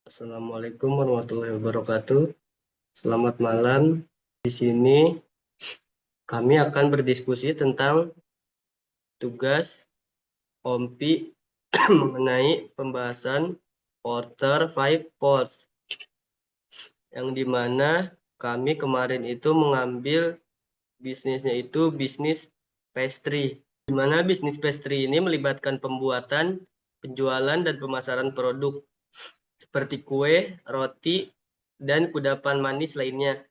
Assalamualaikum warahmatullahi wabarakatuh. Selamat malam. Di sini kami akan berdiskusi tentang tugas OMPI mengenai pembahasan Porter 5 Force, yang dimana kami kemarin itu mengambil bisnisnya itu bisnis pastry, di mana bisnis pastry ini melibatkan pembuatan, penjualan, dan pemasaran produk seperti kue, roti, dan kudapan manis lainnya.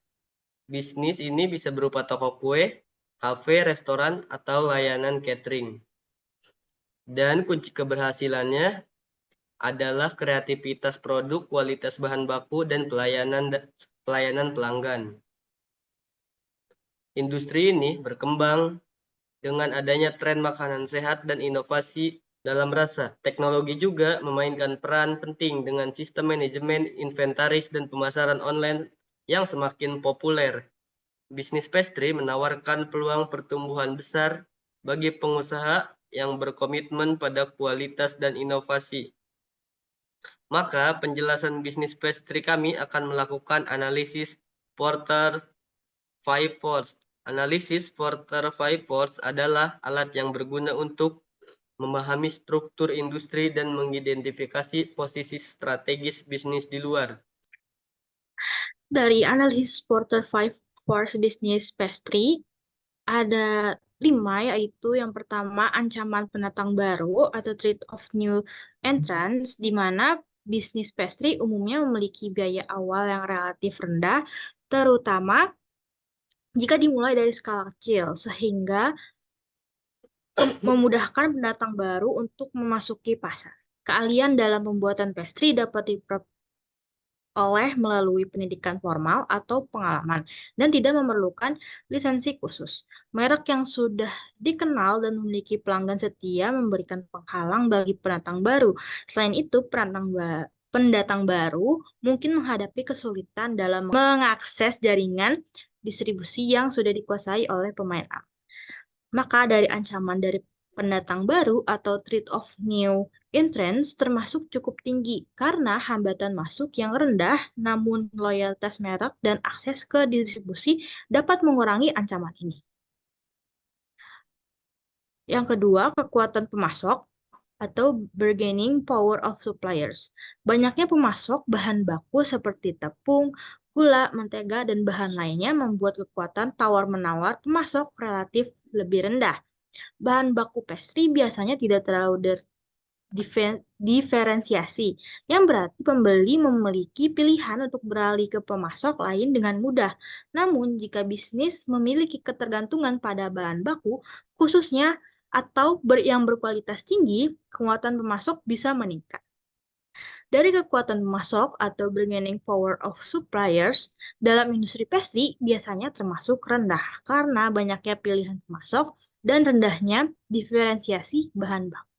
Bisnis ini bisa berupa toko kue, kafe, restoran, atau layanan catering. Dan kunci keberhasilannya adalah kreativitas produk, kualitas bahan baku, dan pelayanan pelanggan. Industri ini berkembang dengan adanya tren makanan sehat dan inovasi dalam rasa. Teknologi juga memainkan peran penting dengan sistem manajemen, inventaris, dan pemasaran online yang semakin populer. Bisnis pastry menawarkan peluang pertumbuhan besar bagi pengusaha yang berkomitmen pada kualitas dan inovasi. Maka penjelasan bisnis pastry kami akan melakukan analisis Porter 5 Force. Analisis Porter 5 Force adalah alat yang berguna untuk memahami struktur industri dan mengidentifikasi posisi strategis bisnis di luar. Dari analisis Porter 5 Force Business Pastry, ada 5, yaitu yang pertama ancaman pendatang baru atau threat of new entrants, di mana bisnis pastry umumnya memiliki biaya awal yang relatif rendah, terutama jika dimulai dari skala kecil, sehingga memudahkan pendatang baru untuk memasuki pasar. Keahlian dalam pembuatan pastry dapat diperoleh melalui pendidikan formal atau pengalaman dan tidak memerlukan lisensi khusus. Merek yang sudah dikenal dan memiliki pelanggan setia memberikan penghalang bagi pendatang baru. Selain itu, pendatang baru mungkin menghadapi kesulitan dalam mengakses jaringan distribusi yang sudah dikuasai oleh pemain A. Maka dari ancaman dari pendatang baru atau threat of new entrants termasuk cukup tinggi karena hambatan masuk yang rendah, namun loyalitas merek dan akses ke distribusi dapat mengurangi ancaman ini. Yang kedua, kekuatan pemasok atau bargaining power of suppliers. Banyaknya pemasok bahan baku seperti tepung, gula, mentega, dan bahan lainnya membuat kekuatan tawar-menawar pemasok relatif lebih rendah. Bahan baku pastry biasanya tidak terlalu diferensiasi, yang berarti pembeli memiliki pilihan untuk beralih ke pemasok lain dengan mudah. Namun, jika bisnis memiliki ketergantungan pada bahan baku, khususnya atau yang berkualitas tinggi, kekuatan pemasok bisa meningkat. Dari kekuatan pemasok atau bargaining power of suppliers dalam industri pastry biasanya termasuk rendah karena banyaknya pilihan pemasok dan rendahnya diferensiasi bahan baku.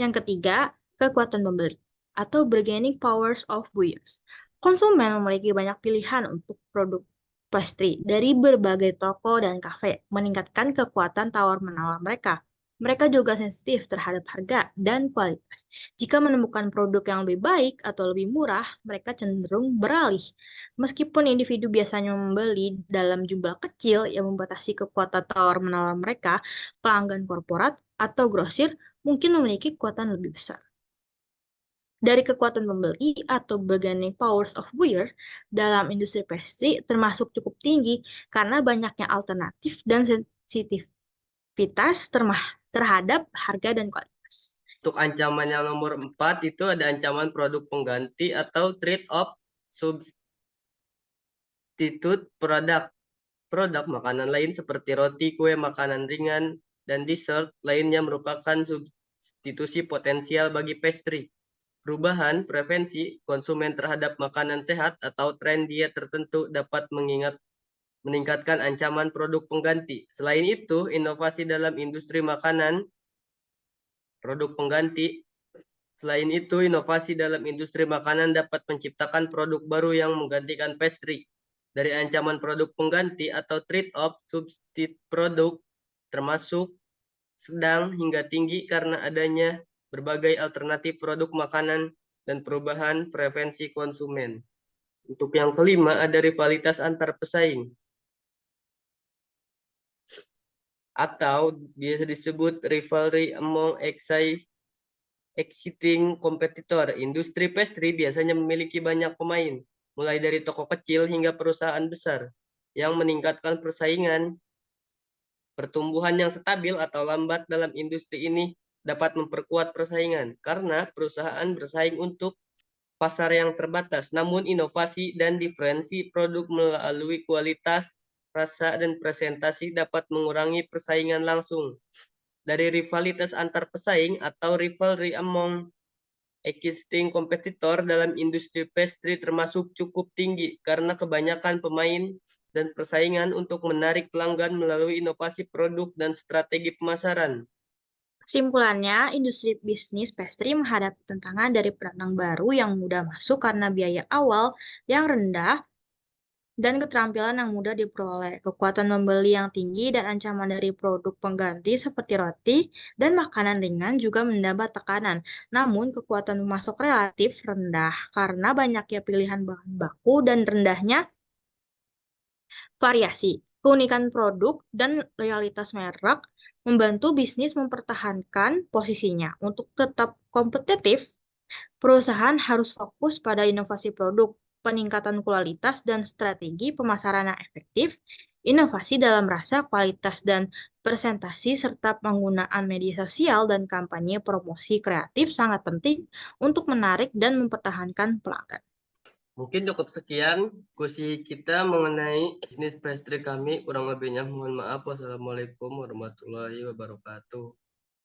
Yang ketiga, kekuatan pembeli atau bargaining powers of buyers. Konsumen memiliki banyak pilihan untuk produk pastry dari berbagai toko dan kafe, meningkatkan kekuatan tawar-menawar mereka. Mereka juga sensitif terhadap harga dan kualitas. Jika menemukan produk yang lebih baik atau lebih murah, mereka cenderung beralih. Meskipun individu biasanya membeli dalam jumlah kecil yang membatasi kekuatan tawar-menawar mereka, pelanggan korporat atau grosir mungkin memiliki kekuatan lebih besar. Dari kekuatan pembeli atau bargaining powers of buyer dalam industri pastry termasuk cukup tinggi karena banyaknya alternatif dan sensitivitas terhadap harga dan kualitas. Untuk ancaman yang nomor 4 itu ada ancaman produk pengganti atau trade of substitute product. Produk makanan lain seperti roti, kue, makanan ringan, dan dessert lainnya merupakan substitusi potensial bagi pastry. Perubahan preferensi konsumen terhadap makanan sehat atau tren diet tertentu dapat meningkatkan ancaman produk pengganti. Selain itu, inovasi dalam industri makanan, produk pengganti. Selain itu, inovasi dalam industri makanan dapat menciptakan produk baru yang menggantikan pastry. Dari ancaman produk pengganti atau trade-off substitute produk termasuk sedang hingga tinggi karena adanya berbagai alternatif produk makanan dan perubahan preferensi konsumen. Untuk yang kelima, ada rivalitas antar pesaing, atau biasa disebut rivalry among existing competitor. Industri pastry biasanya memiliki banyak pemain, mulai dari toko kecil hingga perusahaan besar, yang meningkatkan persaingan. Pertumbuhan yang stabil atau lambat dalam industri ini dapat memperkuat persaingan, karena perusahaan bersaing untuk pasar yang terbatas, namun inovasi dan diferensi produk melalui kualitas, rasa, dan presentasi dapat mengurangi persaingan langsung. Dari rivalitas antar pesaing atau rivalry among existing competitor dalam industri pastry termasuk cukup tinggi karena kebanyakan pemain dan persaingan untuk menarik pelanggan melalui inovasi produk dan strategi pemasaran. Kesimpulannya, industri bisnis pastry menghadapi tantangan dari pendatang baru yang mudah masuk karena biaya awal yang rendah dan keterampilan yang mudah diperoleh. Kekuatan membeli yang tinggi dan ancaman dari produk pengganti seperti roti dan makanan ringan juga menambah tekanan. Namun, kekuatan memasok relatif rendah karena banyaknya pilihan bahan baku dan rendahnya variasi. Keunikan produk dan loyalitas merek membantu bisnis mempertahankan posisinya. Untuk tetap kompetitif, perusahaan harus fokus pada inovasi produk, peningkatan kualitas dan strategi pemasaran yang efektif, inovasi dalam rasa, kualitas, dan presentasi, serta penggunaan media sosial dan kampanye promosi kreatif sangat penting untuk menarik dan mempertahankan pelanggan. Mungkin cukup sekian diskusi kita mengenai bisnis pastry kami. Kurang lebihnya mohon maaf. Wassalamualaikum warahmatullahi wabarakatuh.